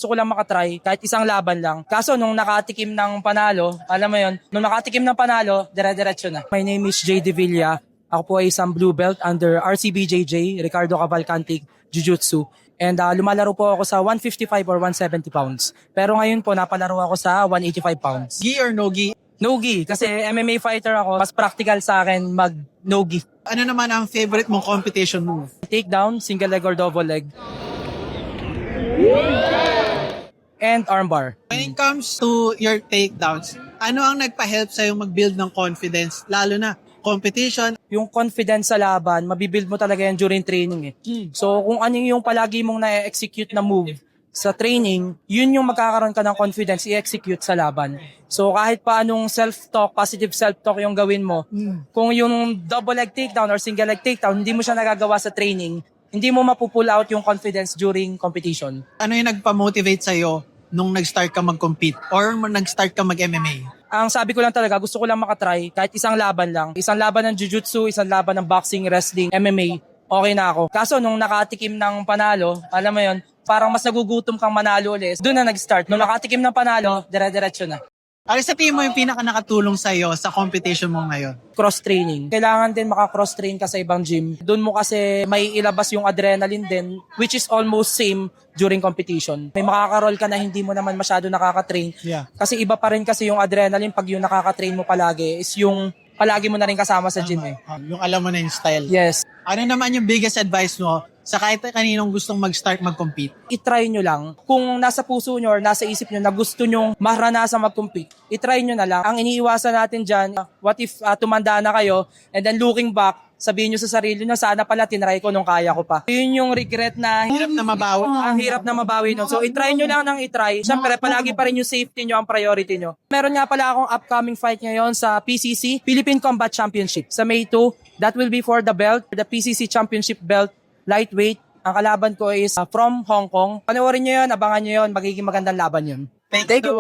Gusto ko lang makatry kahit isang laban lang. Kaso nung nakatikim ng panalo, alam mo yon, nung nakatikim ng panalo, dire-diretso na. My name is Jay De Villa. Ako po ay isang blue belt under RCBJJ, Ricardo Cavalcanti Jiu-Jitsu. And lumalaro po ako sa 155 or 170 pounds. Pero ngayon po napalaro ako sa 185 pounds. Gi or no gi? No-gi, kasi MMA fighter ako. Mas practical sa akin mag no-gi. Ano naman ang favorite mong competition move? Takedown, single leg or double leg. And armbar. When it comes to your takedowns, ano ang nagpa-help sa'yo mag-build ng confidence? Lalo na competition. Yung confidence sa laban, mabibuild mo talaga yan during training eh. So kung ano yung palagi mong na-execute na move sa training, yun yung magkakaroon ka ng confidence i-execute sa laban. So kahit pa anong self-talk, positive self-talk yung gawin mo, kung yung double leg takedown or single leg takedown, hindi mo siya nagagawa sa training, hindi mo mapupull out yung confidence during competition. Ano yung nagpa-motivate sa'yo nung nag-start ka mag-compete or nag-start ka mag-MMA? Ang sabi ko lang talaga, gusto ko lang makatry kahit isang laban lang. Isang laban ng jiu-jitsu, isang laban ng boxing, wrestling, MMA, okay na ako. Kaso nung nakatikim ng panalo, alam mo yon, parang mas nagugutom kang manalo ulit. Doon na nag-start. Nung nakatikim ng panalo, dire-diretso na. Ano sa tingin mo yung pinaka-nakatulong sa'yo sa competition mo ngayon? Cross-training. Kailangan din maka-cross-train ka sa ibang gym. Doon mo kasi may ilabas yung adrenaline din, which is almost same during competition. May makakaroll ka na hindi mo naman masyado nakaka-train. Yeah. Kasi iba pa rin kasi yung adrenaline pag yung nakaka-train mo palagi is yung palagi mo na rin kasama sa gym eh. Yung alam mo na yung style. Yes. Ano naman yung biggest advice mo sa kahit kaninong gustong mag-start mag-compete? I-try nyo lang. Kung nasa puso nyo or nasa isip nyo na gusto nyo maranasan mag-compete, i-try nyo na lang. Ang iniiwasan natin dyan, what if tumanda na kayo and then looking back, sabihin nyo sa sarili nyo, sana pala tinry ko nung kaya ko pa. Yun yung regret na Hirap na mabawi. ang hirap na mabawi nun. So, i-try nyo lang ng i-try. Siyempre, palagi pa rin yung safety nyo ang priority nyo. Meron nga pala akong upcoming fight ngayon sa PCC, Philippine Combat Championship. Sa May 2, that will be for the belt, the PCC Championship belt, lightweight. Ang kalaban ko is from Hong Kong. Panoorin nyo yun, abangan nyo yun, magiging magandang laban yun. Thank you.